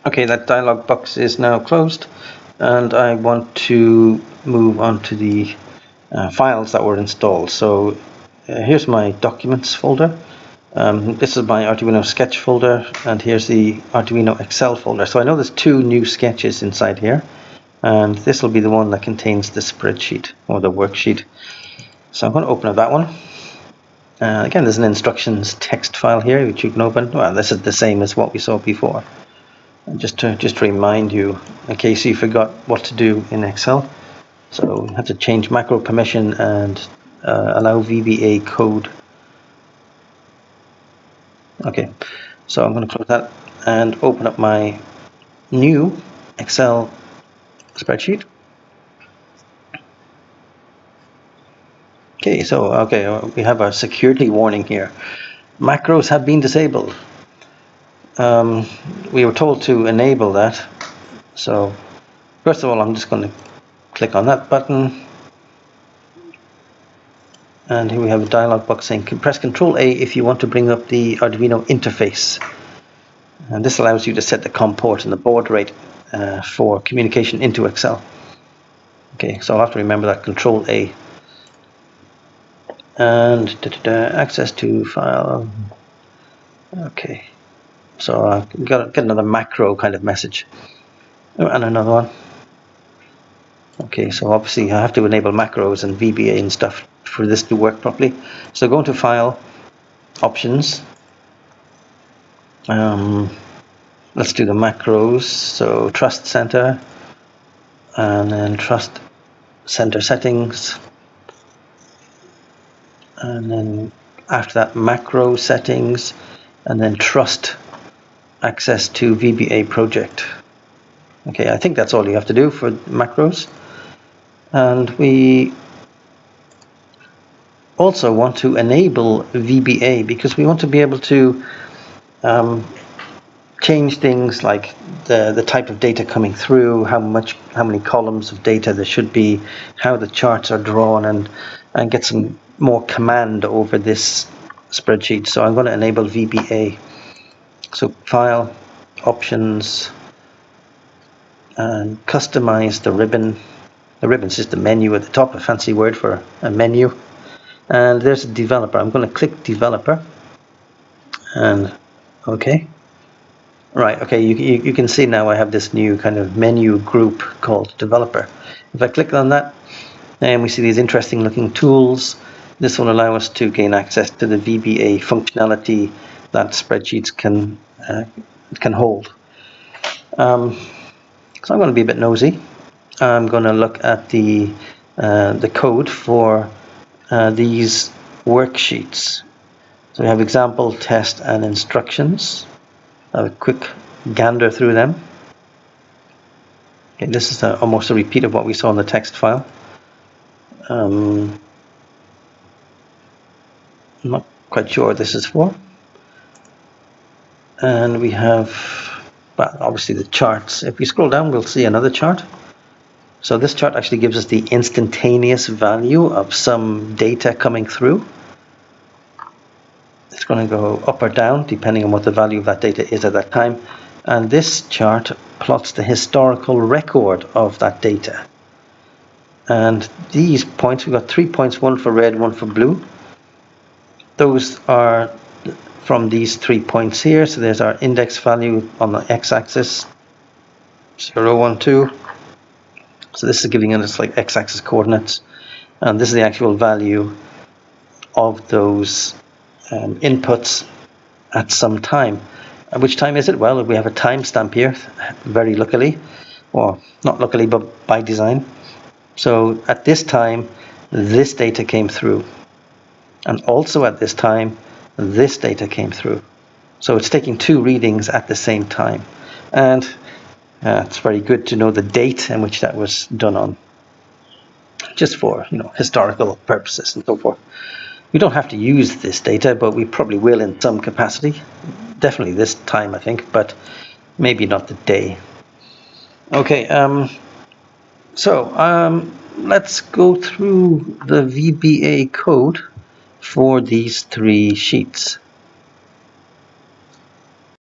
Okay, that dialog box is now closed, and I want to move on to the files that were installed. So here's my documents folder. This is my Arduino sketch folder, and here's the Arduino Excel folder. So I know there's two new sketches inside here, and this will be the one that contains the spreadsheet or the worksheet. So I'm going to open up that one. Again, there's an instructions text file here which you can open. Well, this is the same as what we saw before. And just to remind you, in case you forgot what to do in Excel. So you have to change macro permission and allow VBA code. Okay, so I'm going to close that and open up my new Excel spreadsheet. Okay, so we have a security warning here. Macros have been disabled. We were told to enable that. So first of all, I'm just going to click on that button. And here we have a dialog box saying press Ctrl A if you want to bring up the Arduino interface. And this allows you to set the COM port and the baud rate for communication into Excel. Okay, so I'll have to remember that Ctrl A. And access to file. Okay, so I've got to get another macro kind of message. Oh, and another one. Okay, so obviously I have to enable macros and VBA and stuff for this to work properly. So go into File, Options. Let's do the macros. So Trust Center, and then Trust Center Settings, and then after that macro settings, and then Trust access to VBA project. Okay, I think that's all you have to do for macros. And we also want to enable VBA because we want to be able to change things like the type of data coming through, how many columns of data there should be, how the charts are drawn, and get some more command over this spreadsheet. So I'm going to enable VBA. So File, Options, and customize the ribbon. The ribbon is just the menu at the top, a fancy word for a menu. And there's a developer. I'm going to click developer. And okay. Right, okay, you can see now I have this new kind of menu group called developer. If I click on that, and we see these interesting looking tools, this will allow us to gain access to the VBA functionality that spreadsheets can hold. So I'm going to be a bit nosy. I'm going to look at the code for these worksheets. So we have example, test, and instructions. Have a quick gander through them. Okay, this is almost a repeat of what we saw in the text file. I'm not quite sure what this is for. And we have, well, obviously the charts. If we scroll down, we'll see another chart. So this chart actually gives us the instantaneous value of some data coming through. It's going to go up or down depending on what the value of that data is at that time. And this chart plots the historical record of that data. And these points, we've got 3 points, one for red, one for blue. Those are from these 3 points here. So there's our index value on the x-axis, 0, 1, 2. So this is giving us like x-axis coordinates. And this is the actual value of those inputs at some time. At which time is it? Well, we have a timestamp here, very luckily, or not luckily, but by design. So at this time, this data came through. And also at this time, this data came through. So it's taking 2 readings at the same time. And it's very good to know the date in which that was done on, just for historical purposes and so forth. We don't have to use this data, but we probably will in some capacity. Definitely this time, I think, but maybe not the day. Okay, let's go through the VBA code for these 3 sheets.